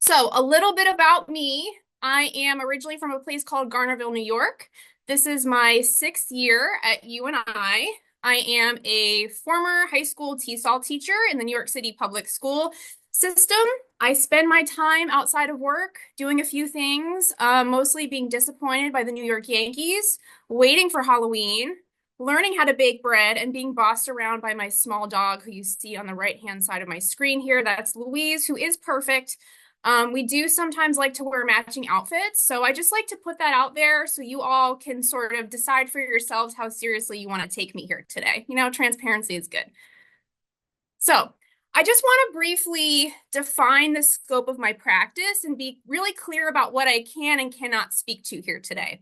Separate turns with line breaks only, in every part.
So, a little bit about me. I am originally from a place called Garnerville, New York. This is my sixth year at UNI. I am a former high school TESOL teacher in the New York City public school system. I spend my time outside of work doing a few things, mostly being disappointed by the New York Yankees, waiting for Halloween, learning how to bake bread, and being bossed around by my small dog who you see on the right-hand side of my screen here. That's Louise, who is perfect. We do sometimes like to wear matching outfits, so I just like to put that out there so you all can sort of decide for yourselves how seriously you want to take me here today. You know, transparency is good. So, I just want to briefly define the scope of my practice and be really clear about what I can and cannot speak to here today.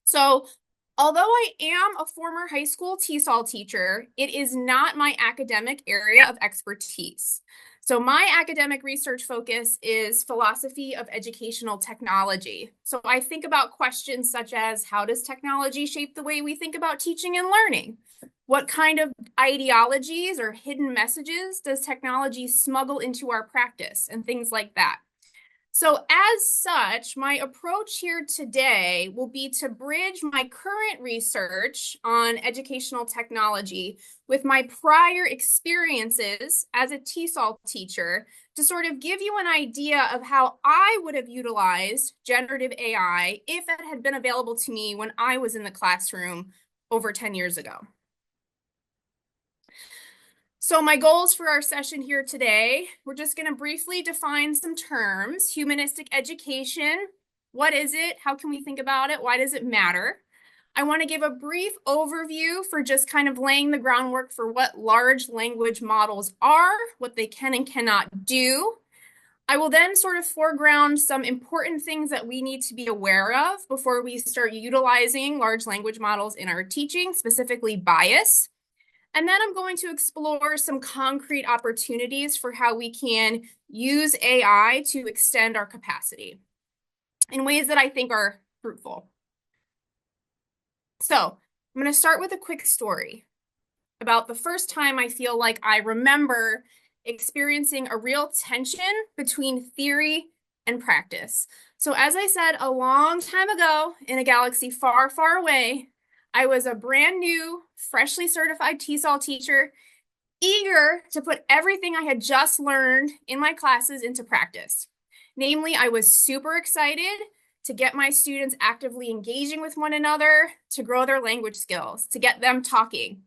So, although I am a former high school TESOL teacher, it is not my academic area of expertise. So my academic research focus is philosophy of educational technology. So I think about questions such as, how does technology shape the way we think about teaching and learning? What kind of ideologies or hidden messages does technology smuggle into our practice, and things like that. So as such, my approach here today will be to bridge my current research on educational technology with my prior experiences as a TESOL teacher to sort of give you an idea of how I would have utilized generative AI if it had been available to me when I was in the classroom over 10 years ago. So my goals for our session here today, we're just going to briefly define some terms. Humanistic education, what is it? How can we think about it? Why does it matter? I want to give a brief overview for just kind of laying the groundwork for what large language models are, what they can and cannot do. I will then sort of foreground some important things that we need to be aware of before we start utilizing large language models in our teaching, specifically bias. And then I'm going to explore some concrete opportunities for how we can use AI to extend our capacity in ways that I think are fruitful. So I'm going to start with a quick story about the first time I feel like I remember experiencing a real tension between theory and practice. So as I said a long time ago in a galaxy far, far away, I was a brand new, freshly certified TESOL teacher, eager to put everything I had just learned in my classes into practice. Namely, I was super excited to get my students actively engaging with one another, to grow their language skills, to get them talking.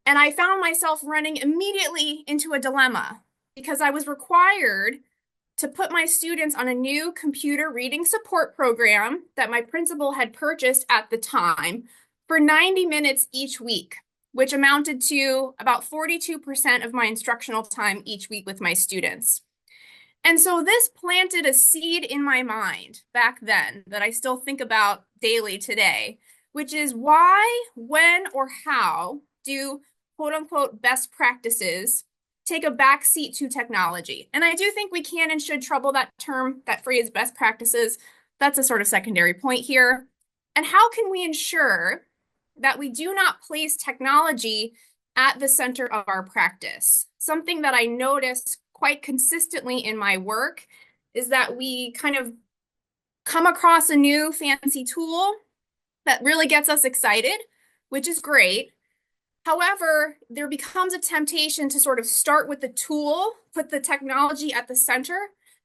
And I found myself running immediately into a dilemma because I was required to put my students on a new computer reading support program that my principal had purchased at the time for 90 minutes each week, which amounted to about 42% of my instructional time each week with my students. And so this planted a seed in my mind back then that I still think about daily today, which is why, when, or how do quote unquote best practices take a backseat to technology? And I do think we can and should trouble that term, that phrase, best practices. That's a sort of secondary point here. And how can we ensure that we do not place technology at the center of our practice? Something that I notice quite consistently in my work is that we kind of come across a new fancy tool that really gets us excited, which is great. However, there becomes a temptation to sort of start with the tool, put the technology at the center,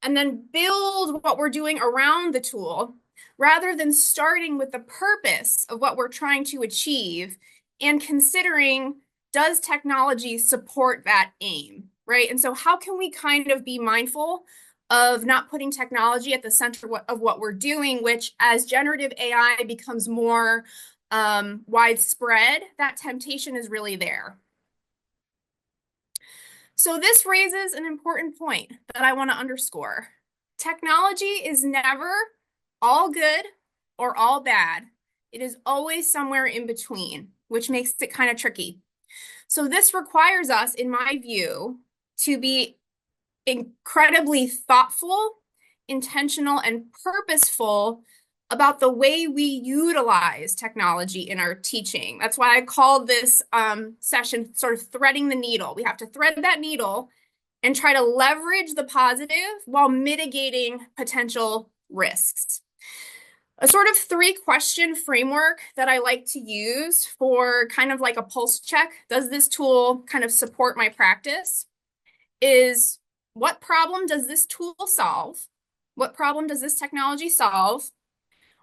and then build what we're doing around the tool, rather than starting with the purpose of what we're trying to achieve and considering, does technology support that aim, right? And so how can we kind of be mindful of not putting technology at the center of what we're doing, which as generative AI becomes more widespread, that temptation is really there. So this raises an important point that I want to underscore. Technology is never all good or all bad. It is always somewhere in between, which makes it kind of tricky. So this requires us, in my view, to be incredibly thoughtful, intentional, and purposeful about the way we utilize technology in our teaching. That's why I called this session sort of threading the needle. We have to thread that needle and try to leverage the positive while mitigating potential risks. A sort of 3-question framework that I like to use for kind of like a pulse check, does this tool kind of support my practice, is what problem does this tool solve? What problem does this technology solve?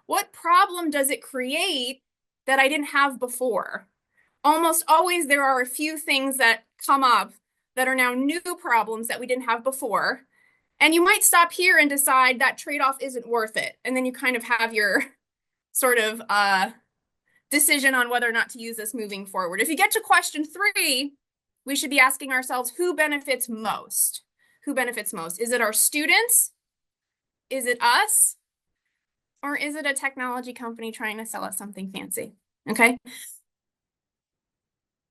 What problem does it create that I didn't have before? Almost always there are a few things that come up that are now new problems that we didn't have before. And you might stop here and decide that trade-off isn't worth it. And then you kind of have your sort of decision on whether or not to use this moving forward. If you get to question 3, we should be asking ourselves, who benefits most? Who benefits most? Is it our students? Is it us? Or is it a technology company trying to sell us something fancy? Okay.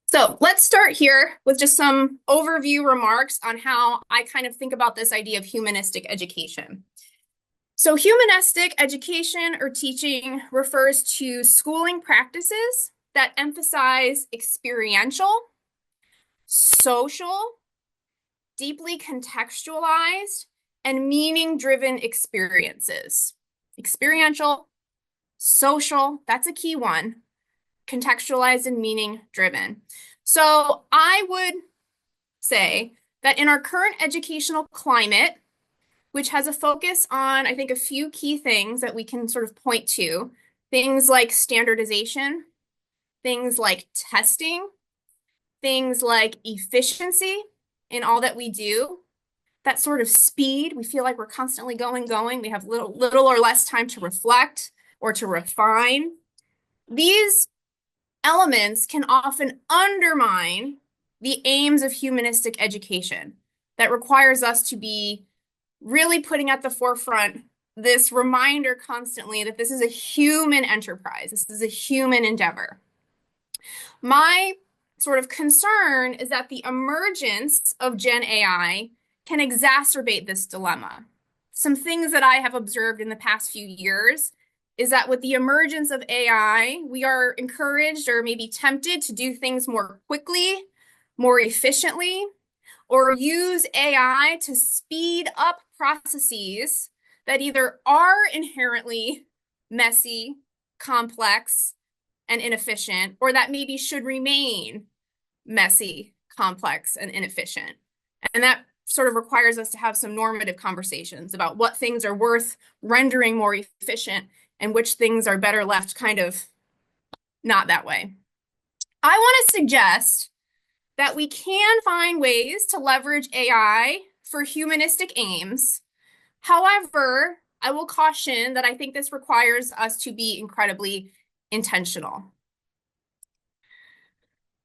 So let's start here with just some overview remarks on how I kind of think about this idea of humanistic education. So humanistic education or teaching refers to schooling practices that emphasize experiential, social, deeply contextualized, and meaning-driven experiences. Experiential, social, that's a key one, contextualized and meaning-driven. So I would say that in our current educational climate, which has a focus on, I think, a few key things that we can sort of point to, things like standardization, things like testing, things like efficiency in all that we do, that sort of speed. We feel like we're constantly going. We have little or less time to reflect or to refine. These elements can often undermine the aims of humanistic education that requires us to be really putting at the forefront this reminder constantly that this is a human enterprise. This is a human endeavor. My sort of concern is that the emergence of Gen AI can exacerbate this dilemma. Some things that I have observed in the past few years is that with the emergence of AI, we are encouraged or maybe tempted to do things more quickly, more efficiently, or use AI to speed up processes that either are inherently messy, complex, and inefficient, or that maybe should remain messy, complex, and inefficient. And that sort of requires us to have some normative conversations about what things are worth rendering more efficient and which things are better left kind of not that way. I want to suggest that we can find ways to leverage AI for humanistic aims. However, I will caution that I think this requires us to be incredibly intentional.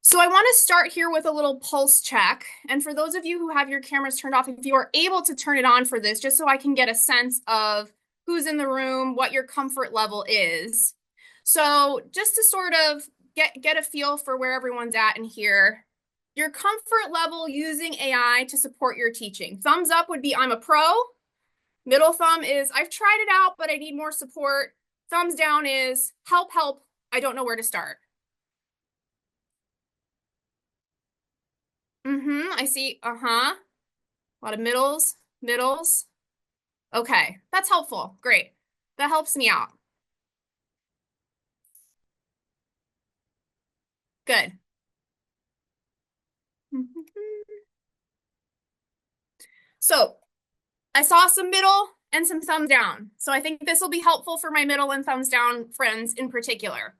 So I want to start here with a little pulse check. And for those of you who have your cameras turned off, if you are able to turn it on for this, just so I can get a sense of who's in the room, what your comfort level is. So just to sort of get a feel for where everyone's at in here, your comfort level using AI to support your teaching. Thumbs up would be I'm a pro. Middle thumb is I've tried it out, but I need more support. Thumbs down is help, I don't know where to start. I see, a lot of middles. Okay, that's helpful, great. That helps me out. Good. So I saw some middle and some thumbs down. So I think this will be helpful for my middle and thumbs down friends in particular.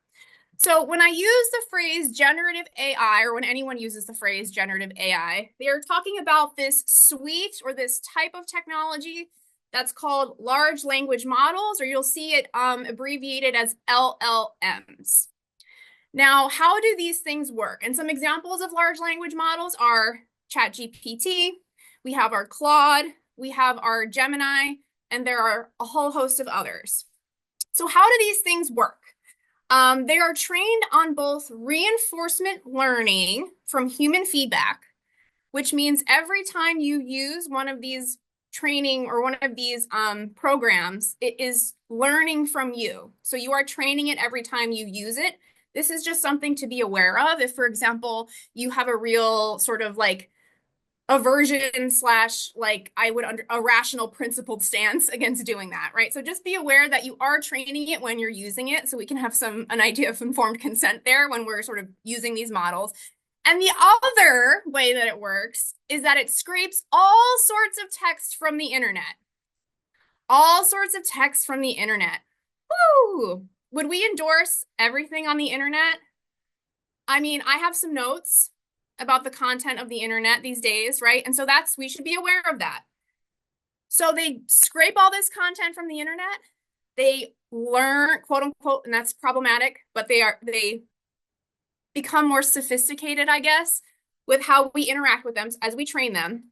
So when I use the phrase generative AI, or when anyone uses the phrase generative AI, they are talking about this suite or this type of technology that's called large language models, or you'll see it abbreviated as LLMs. Now, how do these things work? And some examples of large language models are ChatGPT, we have our Claude, we have our Gemini, and there are a whole host of others. So how do these things work? They are trained on both reinforcement learning from human feedback, which means every time you use one of these training or one of these programs, it is learning from you. So you are training it every time you use it. This is just something to be aware of. If, for example, you have a real sort of like aversion slash like I would under a rational principled stance against doing that, right? So just be aware that you are training it when you're using it, so we can have an idea of informed consent there when we're sort of using these models. And the other way that it works is that it scrapes all sorts of text from the internet. All sorts of text from the internet. Woo! Would we endorse everything on the internet? I mean, I have some notes about the content of the internet these days, right? And so we should be aware of that. So they scrape all this content from the internet. They learn, quote unquote, and that's problematic, but they become more sophisticated, I guess, with how we interact with them as we train them.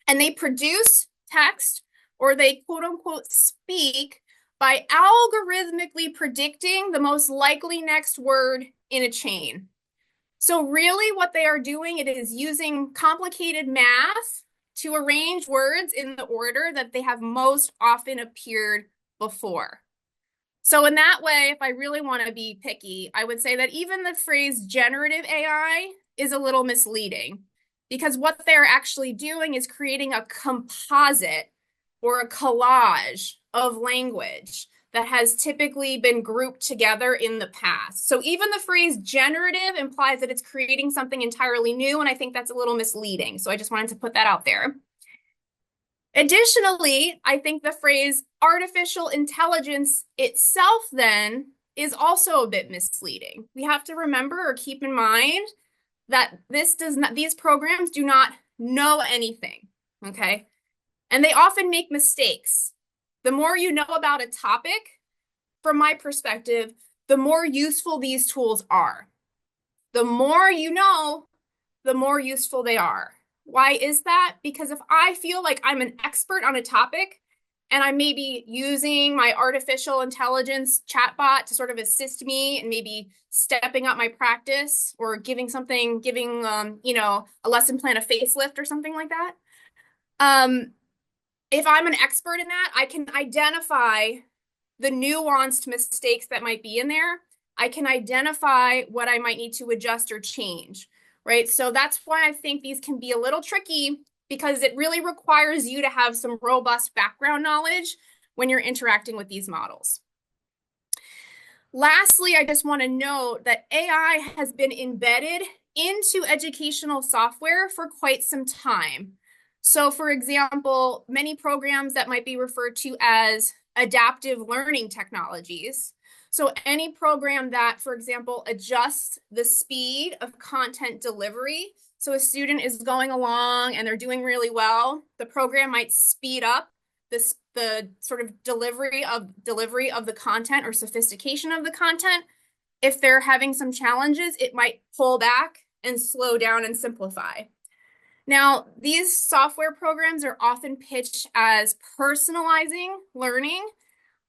And they produce text, or they quote unquote speak by algorithmically predicting the most likely next word in a chain. So really what they are doing, it is using complicated math to arrange words in the order that they have most often appeared before. So in that way, if I really want to be picky, I would say that even the phrase generative AI is a little misleading, because what they're actually doing is creating a composite or a collage of language that has typically been grouped together in the past. So even the phrase generative implies that it's creating something entirely new, and I think that's a little misleading. So I just wanted to put that out there. Additionally, I think the phrase artificial intelligence itself then is also a bit misleading. We have to remember or keep in mind that these programs do not know anything, okay? And they often make mistakes. The more you know about a topic, from my perspective, the more useful these tools are. The more you know, the more useful they are. Why is that? Because if I feel like I'm an expert on a topic and I'm maybe using my artificial intelligence chatbot to sort of assist me and maybe stepping up my practice or giving a lesson plan a facelift or something like that. If I'm an expert in that, I can identify the nuanced mistakes that might be in there. I can identify what I might need to adjust or change, right? So that's why I think these can be a little tricky, because it really requires you to have some robust background knowledge when you're interacting with these models. Lastly, I just want to note that AI has been embedded into educational software for quite some time. So for example, many programs that might be referred to as adaptive learning technologies. So any program that, for example, adjusts the speed of content delivery. So a student is going along and they're doing really well, the program might speed up the sort of delivery of the content or sophistication of the content. If they're having some challenges, it might pull back and slow down and simplify. Now, these software programs are often pitched as personalizing learning.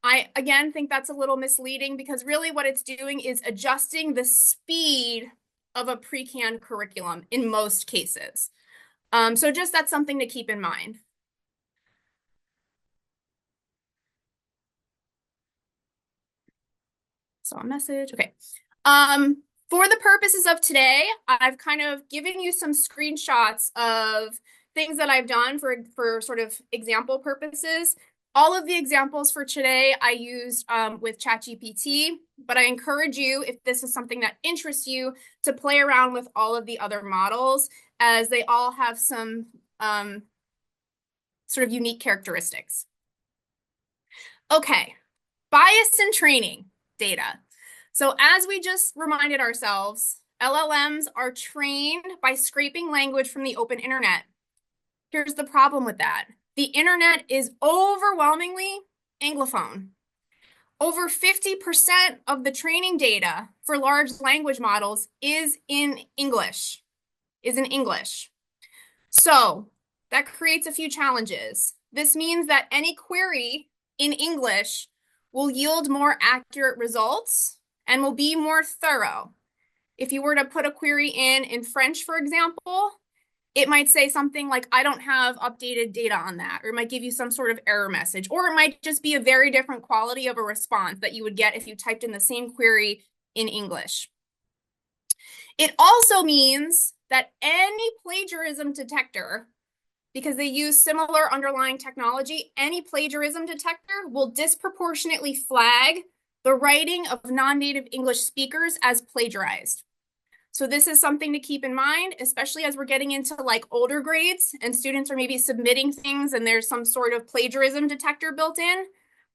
I, again, think that's a little misleading, because really what it's doing is adjusting the speed of a pre-canned curriculum in most cases. So just that's something to keep in mind. Saw a message. Okay. For the purposes of today, I've kind of given you some screenshots of things that I've done for sort of example purposes. All of the examples for today I used with ChatGPT, but I encourage you, if this is something that interests you, to play around with all of the other models, as they all have some sort of unique characteristics. Okay, bias in training data. So as we just reminded ourselves, LLMs are trained by scraping language from the open internet. Here's the problem with that. The internet is overwhelmingly Anglophone. Over 50% of the training data for large language models is in English. So that creates a few challenges. This means that any query in English will yield more accurate results and will be more thorough. If you were to put a query in French, for example, it might say something like, I don't have updated data on that, or it might give you some sort of error message, or it might just be a very different quality of a response that you would get if you typed in the same query in English. It also means that any plagiarism detector because they use similar underlying technology, any plagiarism detector will disproportionately flag the writing of non-native English speakers as plagiarized. So this is something to keep in mind, especially as we're getting into like older grades and students are maybe submitting things and there's some sort of plagiarism detector built in.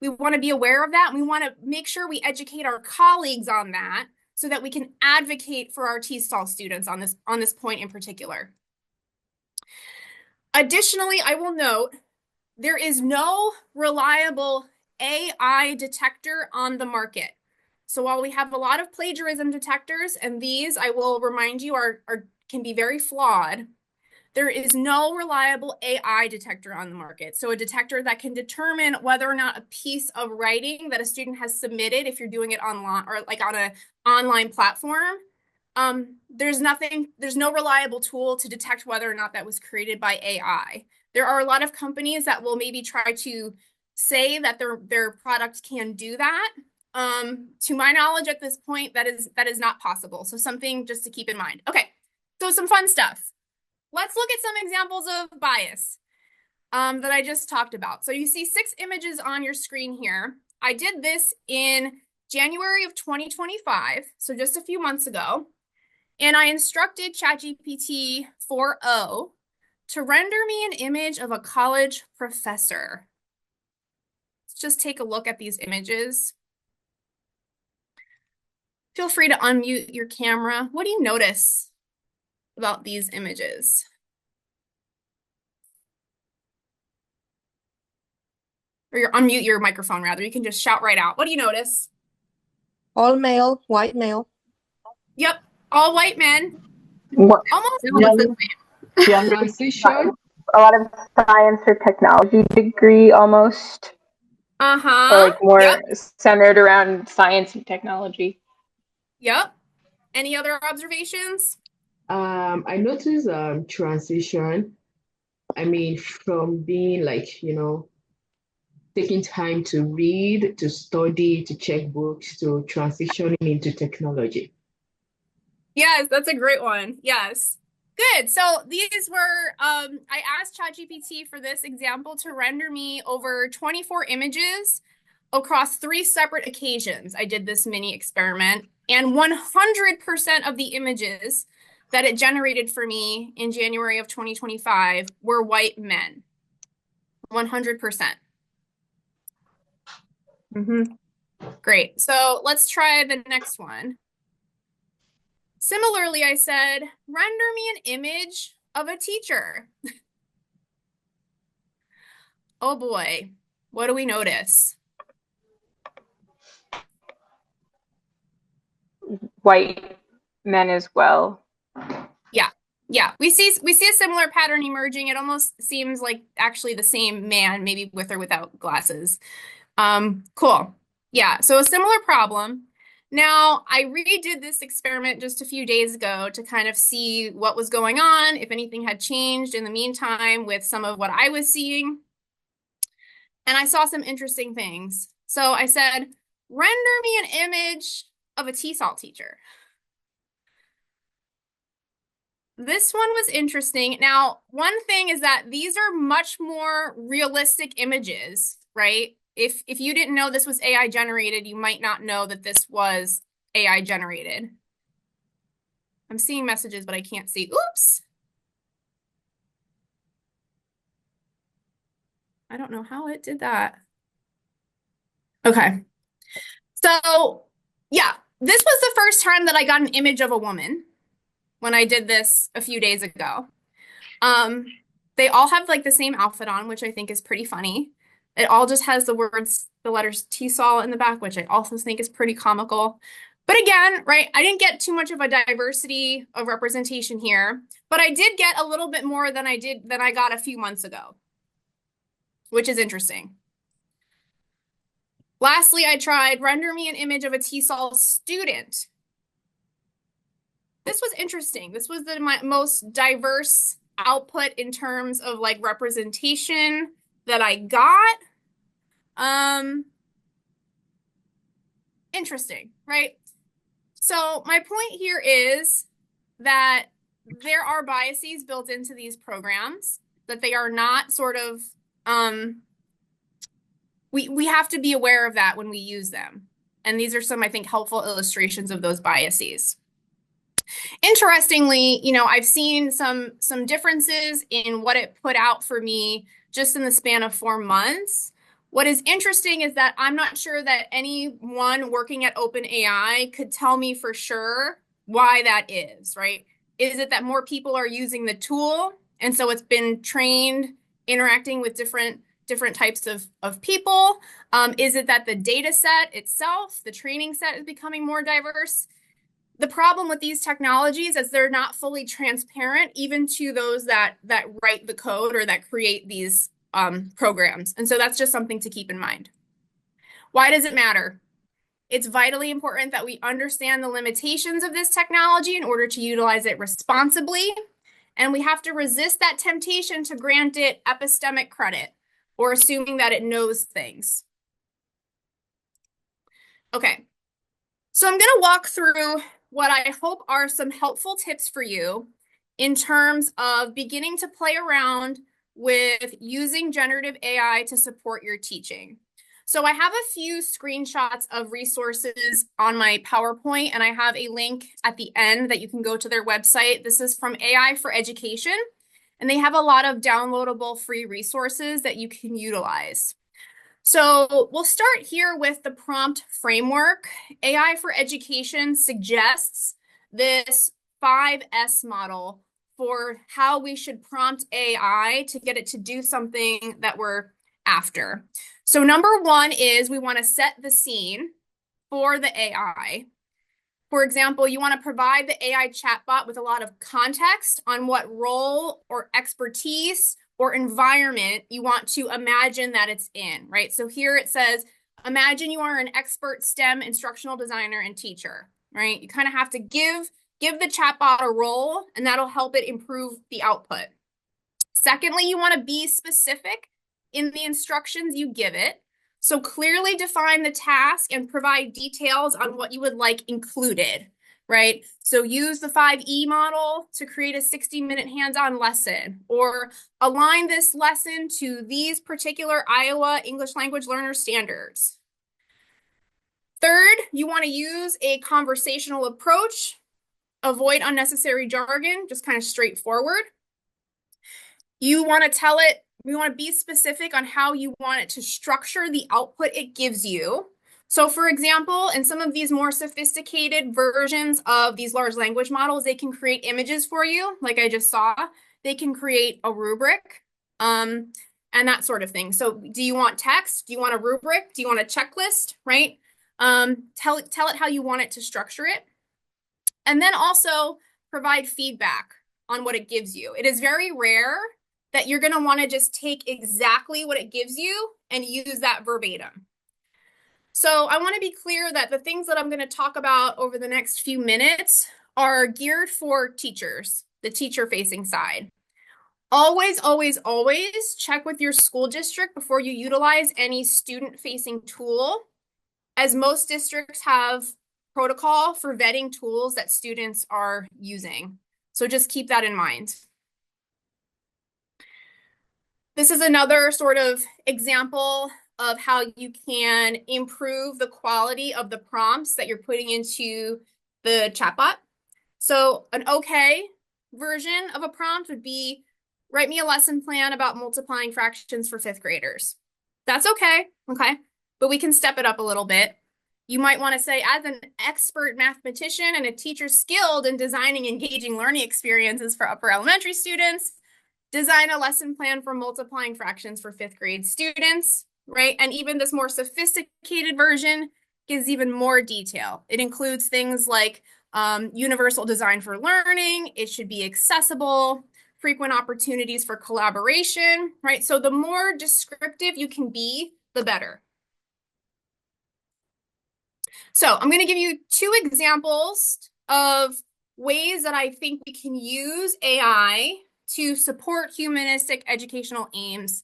We want to be aware of that. And we want to make sure we educate our colleagues on that so that we can advocate for our TESOL students on this point in particular. Additionally, I will note there is no reliable AI detector on the market. So while we have a lot of plagiarism detectors, and these, I will remind you, can be very flawed, there is no reliable AI detector on the market. So a detector that can determine whether or not a piece of writing that a student has submitted, if you're doing it online or like on an online platform, there's no reliable tool to detect whether or not that was created by AI. There are a lot of companies that will maybe try to say that their product can do that. To my knowledge at this point, that is not possible. So something just to keep in mind. Okay, so some fun stuff. Let's look at some examples of bias that I just talked about. So you see 6 images on your screen here. I did this in January of 2025, so just a few months ago. And I instructed ChatGPT 4.0 to render me an image of a college professor. Let's just take a look at these images. Feel free to unmute your camera. What do you notice about these images? Or unmute your microphone, rather. You can just shout right out. What do you notice?
All male, white male.
Yep, all white men.
What,
Almost.
young
Transition.
a lot of science or technology degree almost, or like more
Yep.
centered around science and technology.
Yep. Any other observations?
I noticed transition. I mean, from being like, taking time to read, to study, to check books, to transitioning into technology.
Yes, that's a great one. Yes. Good. So these were, I asked ChatGPT for this example to render me over 24 images across 3 separate occasions. I did this mini experiment, and 100% of the images that it generated for me in January of 2025 were white men. 100%. Great. So let's try the next one. Similarly, I said, render me an image of a teacher. Oh boy, what do we notice?
White men as well.
Yeah, we see a similar pattern emerging. It almost seems like actually the same man, maybe with or without glasses. Cool. Yeah, so a similar problem. Now, I redid this experiment just a few days ago to kind of see what was going on, if anything had changed in the meantime with some of what I was seeing. And I saw some interesting things. So I said, render me an image of a TESOL teacher. This one was interesting. Now, one thing is that these are much more realistic images, right? If you didn't know this was AI generated, you might not know that this was AI generated. I'm seeing messages, but I can't see. Oops. I don't know how it did that. Okay. So, yeah, this was the first time that I got an image of a woman when I did this a few days ago. They all have like the same outfit on, which I think is pretty funny. It all just has the letters TESOL in the back, which I also think is pretty comical. But again, right, I didn't get too much of a diversity of representation here, but I did get a little bit more than I got a few months ago, which is interesting. Lastly, I tried render me an image of a TESOL student. This was interesting. This was my most diverse output in terms of like representation that I got. Interesting, right? So my point here is that there are biases built into these programs. that they are not sort of, we have to be aware of that when we use them. And these are some, I think, helpful illustrations of those biases. Interestingly, I've seen some differences in what it put out for me just in the span of 4 months. What is interesting is that I'm not sure that anyone working at OpenAI could tell me for sure why that is, right? Is it that more people are using the tool, and so it's been trained interacting with different types of people? Is it that the data set itself, the training set, is becoming more diverse? The problem with these technologies is they're not fully transparent, even to those that write the code or that create these programs. And so that's just something to keep in mind. Why does it matter? It's vitally important that we understand the limitations of this technology in order to utilize it responsibly. And we have to resist that temptation to grant it epistemic credit or assuming that it knows things. Okay, so I'm going to walk through what I hope are some helpful tips for you in terms of beginning to play around with using generative AI to support your teaching. So I have a few screenshots of resources on my PowerPoint, and I have a link at the end that you can go to their website. This is from AI for Education, and they have a lot of downloadable free resources that you can utilize. So we'll start here with the prompt framework. AI for Education suggests this 5S model for how we should prompt AI to get it to do something that we're after. So number one is we want to set the scene for the AI. For example, you want to provide the AI chatbot with a lot of context on what role or expertise or environment you want to imagine that it's in, right? So here it says, imagine you are an expert STEM instructional designer and teacher, right? You kind of have to give the chatbot a role, and that'll help it improve the output. Secondly, you want to be specific in the instructions you give it. So clearly define the task and provide details on what you would like included, right? So use the 5E model to create a 60-minute hands-on lesson, or align this lesson to these particular Iowa English language learner standards. Third, you want to use a conversational approach, avoid unnecessary jargon, just kind of straightforward. You want to be specific on how you want it to structure the output it gives you. So for example, in some of these more sophisticated versions of these large language models, they can create images for you, like I just saw. They can create a rubric, and that sort of thing. So do you want text? Do you want a rubric? Do you want a checklist, right? Tell it how you want it to structure it. And then also provide feedback on what it gives you. It is very rare that you're going to want to just take exactly what it gives you and use that verbatim. So I want to be clear that the things that I'm going to talk about over the next few minutes are geared for teachers, the teacher-facing side. Always, always, always check with your school district before you utilize any student-facing tool, as most districts have protocol for vetting tools that students are using. So just keep that in mind. This is another sort of example of how you can improve the quality of the prompts that you're putting into the chatbot. So an okay version of a prompt would be, write me a lesson plan about multiplying fractions for 5th graders. That's okay, but we can step it up a little bit. You might want to say, as an expert mathematician and a teacher skilled in designing engaging learning experiences for upper elementary students, design a lesson plan for multiplying fractions for 5th grade students, right? And even this more sophisticated version gives even more detail. It includes things like universal design for learning. It should be accessible, frequent opportunities for collaboration, right? So the more descriptive you can be, the better. So I'm going to give you 2 examples of ways that I think we can use AI to support humanistic educational aims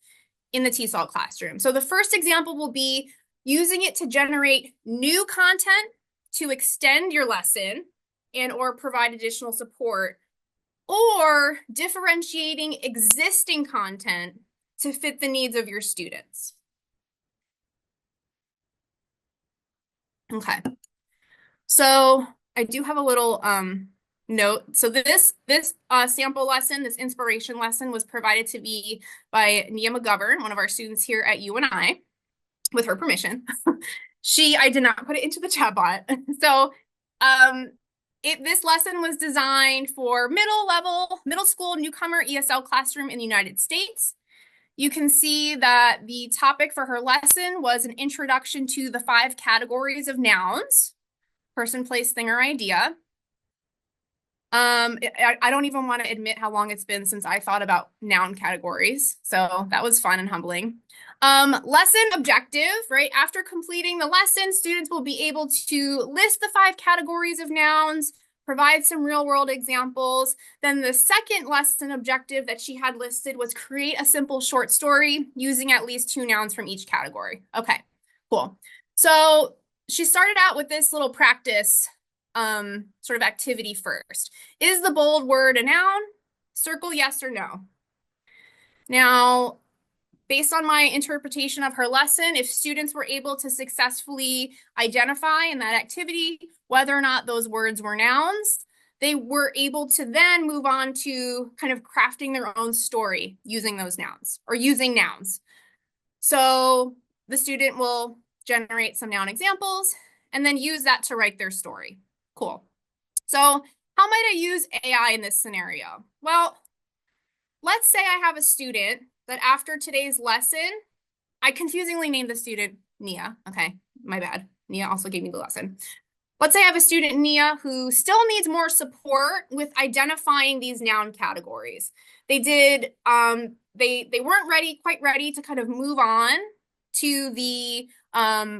in the TESOL classroom. So the first example will be using it to generate new content to extend your lesson and or provide additional support or differentiating existing content to fit the needs of your students. Okay. So I do have a little note. So this sample lesson, this inspiration lesson was provided to me by Nia McGovern, one of our students here at UNI, with her permission. I did not put it into the chat bot. So this lesson was designed for middle school newcomer ESL classroom in the United States. You can see that the topic for her lesson was an introduction to the 5 categories of nouns: person, place, thing, or idea. I don't even want to admit how long it's been since I thought about noun categories. So that was fun and humbling. Lesson objective, right? After completing the lesson, students will be able to list the 5 categories of nouns, provide some real world examples. Then the second lesson objective that she had listed was create a simple short story using at least 2 nouns from each category. Okay, cool. So she started out with this little practice sort of activity first. Is the bold word a noun? Circle yes or no. Now, based on my interpretation of her lesson, if students were able to successfully identify in that activity whether or not those words were nouns, they were able to then move on to kind of crafting their own story using those nouns or using nouns. So the student will generate some noun examples and then use that to write their story. Cool. So how might I use AI in this scenario? Well, let's say I have a student that after today's lesson, I confusingly named the student Nia. Okay, my bad. Nia also gave me the lesson. Let's say I have a student, Nia, who still needs more support with identifying these noun categories. They weren't quite ready to kind of move on to the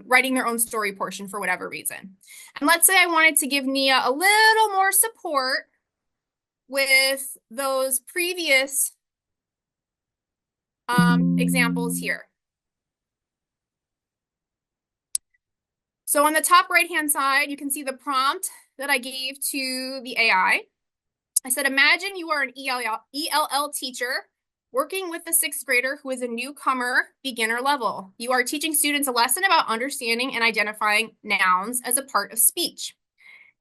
writing their own story portion for whatever reason. And let's say I wanted to give Nia a little more support with those previous examples here. So on the top right-hand side, you can see the prompt that I gave to the AI. I said, imagine you are an ELL teacher working with a 6th grader who is a newcomer beginner level. You are teaching students a lesson about understanding and identifying nouns as a part of speech.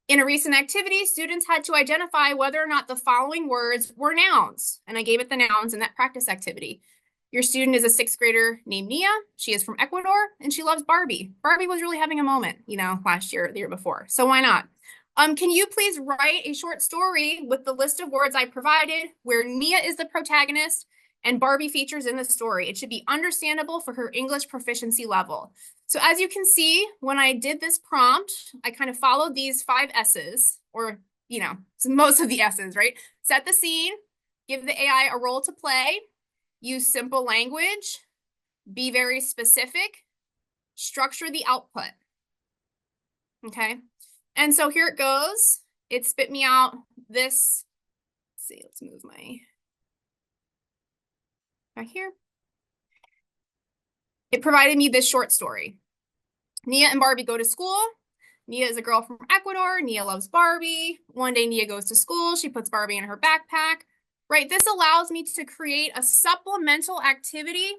In a recent activity, students had to identify whether or not the following words were nouns, and I gave it the nouns in that practice activity. Your student is a 6th grader named Nia. She is from Ecuador, and she loves Barbie. Barbie was really having a moment, last year or the year before, so why not? Can you please write a short story with the list of words I provided where Nia is the protagonist and Barbie features in the story? It should be understandable for her English proficiency level. So as you can see, when I did this prompt, I kind of followed these 5 S's, or, most of the S's, right? Set the scene, give the AI a role to play, use simple language, be very specific, structure the output. Okay. And so here it goes. It spit me out this. Let's see, let's move my right here. It provided me this short story. Nia and Barbie go to school. Nia is a girl from Ecuador. Nia loves Barbie. One day Nia goes to school. She puts Barbie in her backpack. Right, this allows me to create a supplemental activity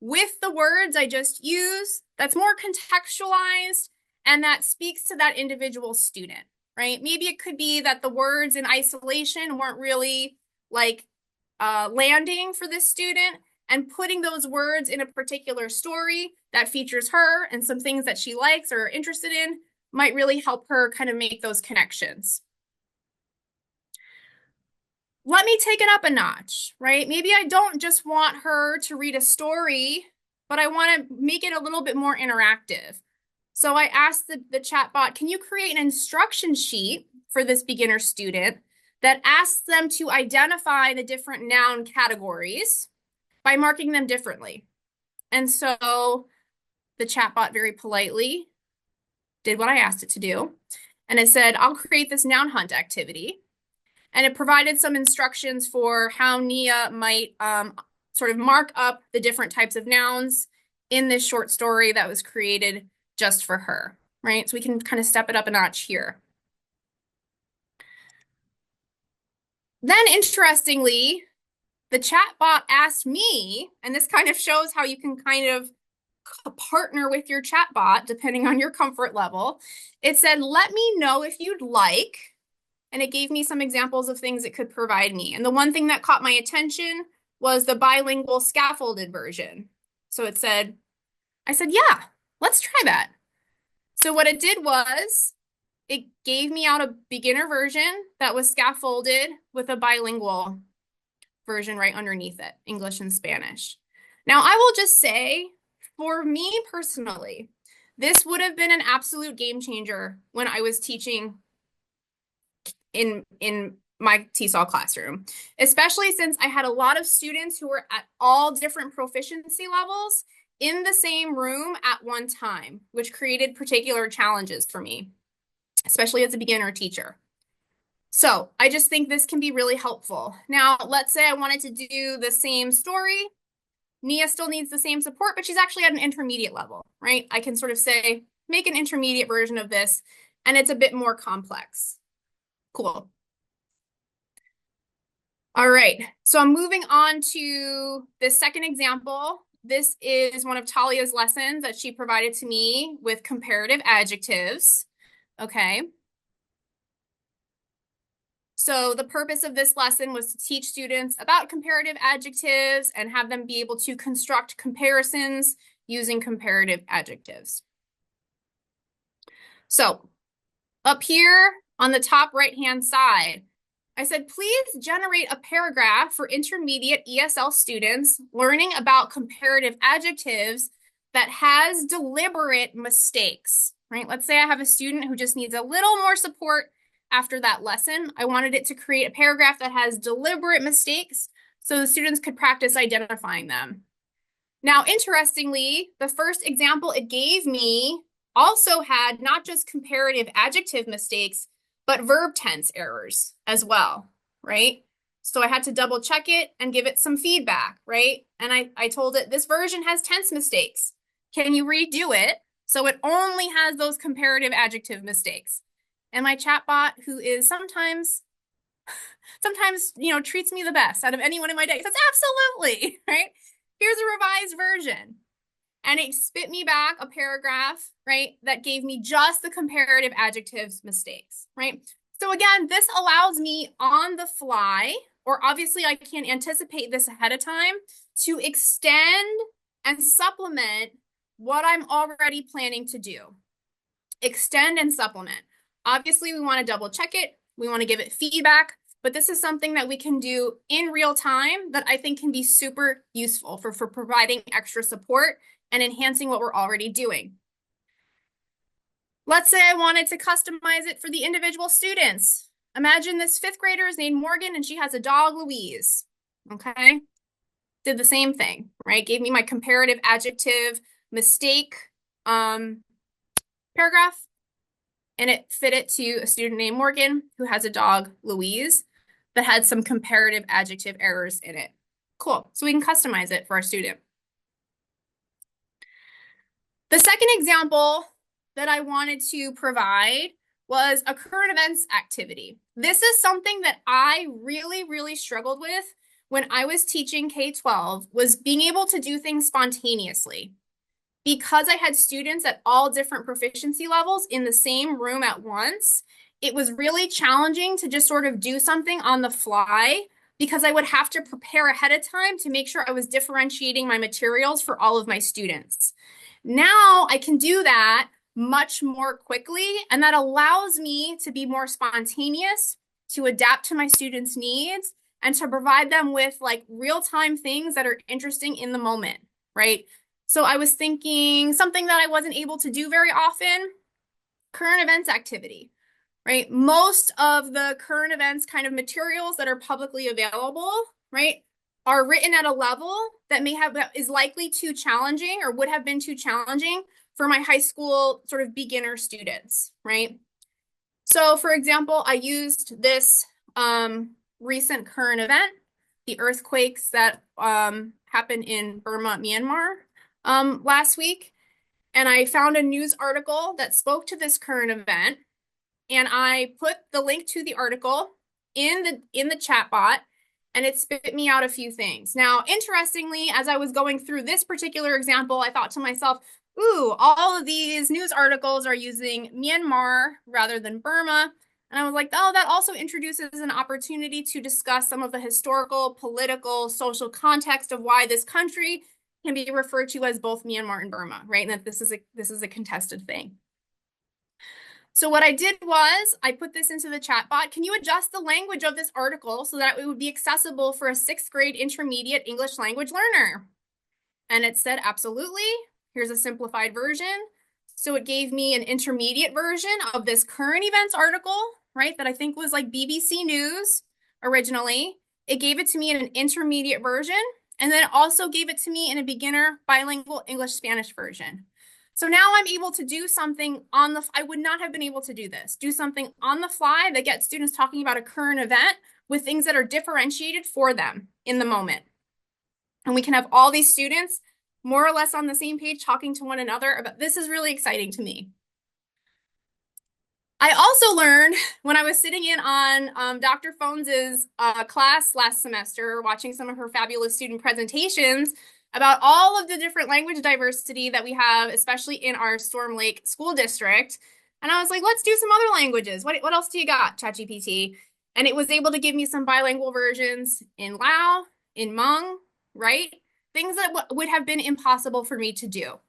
with the words I just used that's more contextualized and that speaks to that individual student, right? Maybe it could be that the words in isolation weren't really landing for this student, and putting those words in a particular story that features her and some things that she likes or interested in might really help her kind of make those connections. Let me take it up a notch, right? Maybe I don't just want her to read a story, but I want to make it a little bit more interactive. So I asked the chatbot, can you create an instruction sheet for this beginner student that asks them to identify the different noun categories by marking them differently? And so the chatbot very politely did what I asked it to do. And it said, I'll create this noun hunt activity. And it provided some instructions for how Nia might sort of mark up the different types of nouns in this short story that was created just for her, right? So we can kind of step it up a notch here. Then interestingly, the chatbot asked me, and this kind of shows how you can kind of partner with your chatbot depending on your comfort level. It said, let me know if you'd like, and it gave me some examples of things it could provide me. And the one thing that caught my attention was the bilingual scaffolded version. So I said, yeah, let's try that. So what it did was it gave me out a beginner version that was scaffolded with a bilingual version right underneath it, English and Spanish. Now, I will just say, for me personally, this would have been an absolute game changer when I was teaching in my TESOL classroom, especially since I had a lot of students who were at all different proficiency levels in the same room at one time, which created particular challenges for me, especially as a beginner teacher. So I just think this can be really helpful. Now, let's say I wanted to do the same story. Nia still needs the same support, but she's actually at an intermediate level, right? I can sort of say, make an intermediate version of this, and it's a bit more complex. Cool. All right, so I'm moving on to the second example. This is one of Talia's lessons that she provided to me with comparative adjectives. Okay. So the purpose of this lesson was to teach students about comparative adjectives and have them be able to construct comparisons using comparative adjectives. So up here on the top right-hand side, I said, please generate a paragraph for intermediate ESL students learning about comparative adjectives that has deliberate mistakes, right? Let's say I have a student who just needs a little more support after that lesson. I wanted it to create a paragraph that has deliberate mistakes so the students could practice identifying them. Now, interestingly, the first example it gave me also had not just comparative adjective mistakes, but verb tense errors as well, right? So I had to double check it and give it some feedback, right? And I told it, this version has tense mistakes. Can you redo it so it only has those comparative adjective mistakes? And my chatbot, who is sometimes, treats me the best out of anyone in my day, says, absolutely, right? Here's a revised version. And it spit me back a paragraph, right, that gave me just the comparative adjectives mistakes, right? So again, this allows me on the fly, or obviously I can anticipate this ahead of time, to extend and supplement what I'm already planning to do. Extend and supplement. Obviously, we want to double check it. We want to give it feedback, but this is something that we can do in real time that I think can be super useful for providing extra support and enhancing what we're already doing. Let's say I wanted to customize it for the individual students. Imagine this fifth grader is named Morgan and she has a dog, Louise. Okay. Did the same thing, right? Gave me my comparative adjective mistake paragraph, and it fit it to a student named Morgan who has a dog, Louise, that had some comparative adjective errors in it. Cool. So we can customize it for our student. The second example that I wanted to provide was a current events activity. This is something that I really, really struggled with when I was teaching K-12, was being able to do things spontaneously. Because I had students at all different proficiency levels in the same room at once, it was really challenging to just sort of do something on the fly because I would have to prepare ahead of time to make sure I was differentiating my materials for all of my students. Now I can do that much more quickly, and that allows me to be more spontaneous, to adapt to my students' needs, and to provide them with like real-time things that are interesting in the moment, right? So I was thinking something that I wasn't able to do very often, current events activity, right? Most of the current events kind of materials that are publicly available, right, are written at a level that is likely too challenging or would have been too challenging for my high school sort of beginner students, right? So for example, I used this recent current event, the earthquakes that happened in Burma, Myanmar last week. And I found a news article that spoke to this current event. And I put the link to the article in the chat bot, and it spit me out a few things. Now, interestingly, as I was going through this particular example, I thought to myself, ooh, all of these news articles are using Myanmar rather than Burma. And I was like, oh, that also introduces an opportunity to discuss some of the historical, political, social context of why this country can be referred to as both Myanmar and Burma, right? And that this is a contested thing. So what I did was I put this into the chat bot. Can you adjust the language of this article so that it would be accessible for a 6th grade intermediate English language learner? And it said, absolutely. Here's a simplified version. So it gave me an intermediate version of this current events article, right? That I think was like BBC News originally. It gave it to me in an intermediate version. And then it also gave it to me in a beginner bilingual English-Spanish version. So now I'm able to do something on the, I would not have been able to do this, do something on the fly that gets students talking about a current event with things that are differentiated for them in the moment. And we can have all these students more or less on the same page talking to one another about, this is really exciting to me. I also learned when I was sitting in on Dr. Phones' class last semester, watching some of her fabulous student presentations about all of the different language diversity that we have, especially in our Storm Lake school district. And I was like, let's do some other languages. What else do you got, ChatGPT? And it was able to give me some bilingual versions in Lao, in Hmong, right? Things that would have been impossible for me to do.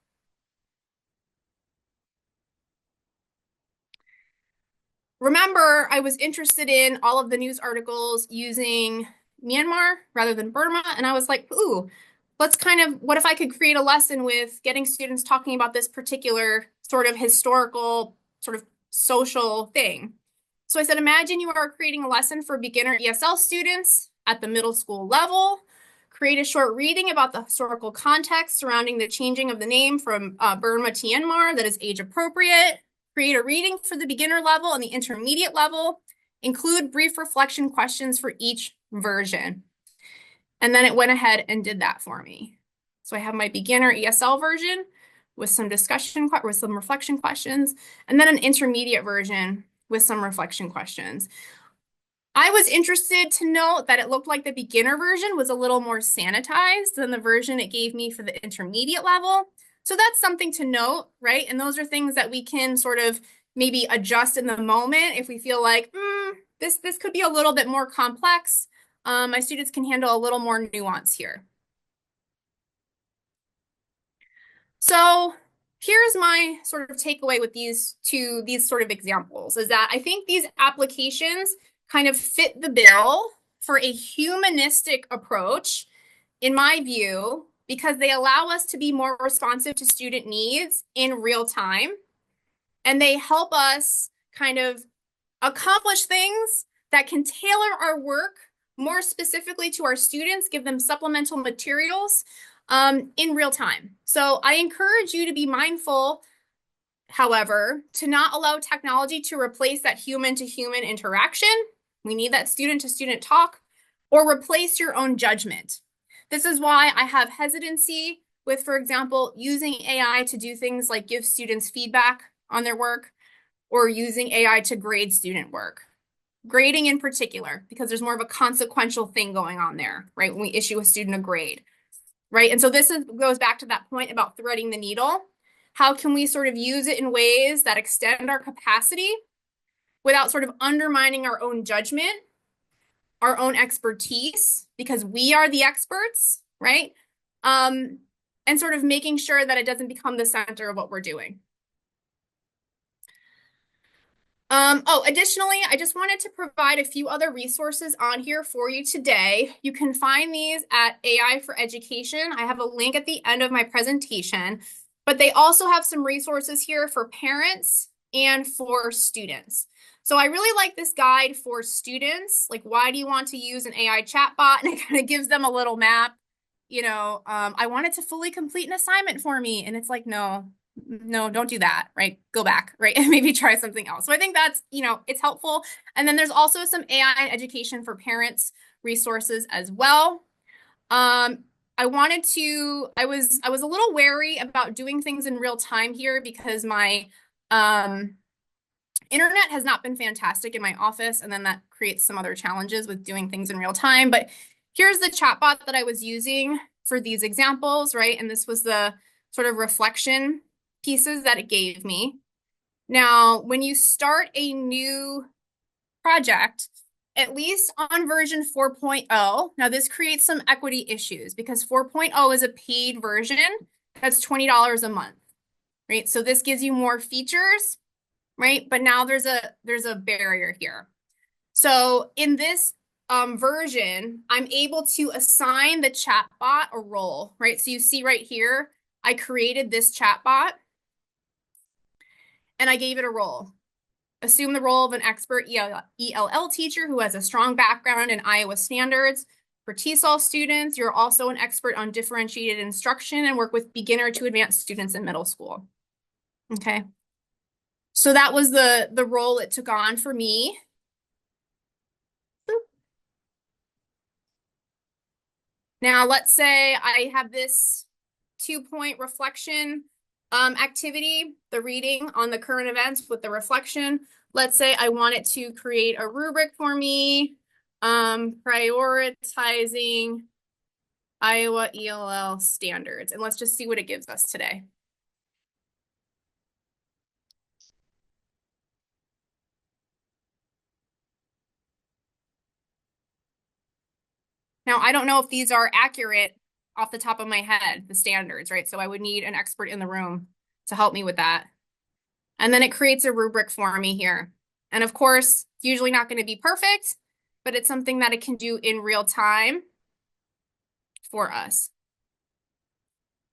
Remember, I was interested in all of the news articles using Myanmar rather than Burma. And I was like, ooh, let's kind of, what if I could create a lesson with getting students talking about this particular sort of historical, sort of social thing. So I said, imagine you are creating a lesson for beginner ESL students at the middle school level. Create a short reading about the historical context surrounding the changing of the name from Burma to Myanmar that is age appropriate. Create a reading for the beginner level and the intermediate level. Include brief reflection questions for each version. And then it went ahead and did that for me. So I have my beginner ESL version with some discussion, with some reflection questions, and then an intermediate version with some reflection questions. I was interested to note that it looked like the beginner version was a little more sanitized than the version it gave me for the intermediate level. So that's something to note, right? And those are things that we can sort of maybe adjust in the moment if we feel like, this could be a little bit more complex. My students can handle a little more nuance here. So here's my sort of takeaway with these sort of examples is that I think these applications kind of fit the bill for a humanistic approach, in my view, because they allow us to be more responsive to student needs in real time. And they help us kind of accomplish things that can tailor our work more specifically to our students, give them supplemental materials in real time. So I encourage you to be mindful, however, to not allow technology to replace that human-to-human interaction. We need that student-to-student talk, or replace your own judgment. This is why I have hesitancy with, for example, using AI to do things like give students feedback on their work, or using AI to grade student work. Grading in particular, because there's more of a consequential thing going on there, right? When we issue a student a grade, right? And so this goes back to that point about threading the needle. How can we sort of use it in ways that extend our capacity without sort of undermining our own judgment, our own expertise, because we are the experts, right? And sort of making sure that it doesn't become the center of what we're doing. Additionally, I just wanted to provide a few other resources on here for you today. You can find these at AI for Education. I have a link at the end of my presentation, but they also have some resources here for parents and for students. So I really like this guide for students, like why do you want to use an AI chatbot? And it kind of gives them a little map. You know, I want it to fully complete an assignment for me. And it's like, no, don't do that, right? Go back, right? And maybe try something else. So I think that's, it's helpful. And then there's also some AI education for parents resources as well. I was a little wary about doing things in real time here because my Internet has not been fantastic in my office, and then that creates some other challenges with doing things in real time. But here's the chatbot that I was using for these examples, right? And this was the sort of reflection pieces that it gave me. Now, when you start a new project, at least on version 4.0, now this creates some equity issues because 4.0 is a paid version that's $20 a month, right? So this gives you more features, right? But now there's a barrier here. So in this version, I'm able to assign the chatbot a role, right? So you see right here, I created this chatbot and I gave it a role. Assume the role of an expert ELL teacher who has a strong background in Iowa standards. For TESOL students, you're also an expert on differentiated instruction and work with beginner to advanced students in middle school. Okay. So that was the role it took on for me. Now, let's say I have this 2-point reflection activity, the reading on the current events with the reflection. Let's say I want it to create a rubric for me, prioritizing Iowa ELL standards. And let's just see what it gives us today. Now, I don't know if these are accurate off the top of my head, the standards, right? So I would need an expert in the room to help me with that. And then it creates a rubric for me here. And of course, usually not going to be perfect, but it's something that it can do in real time for us.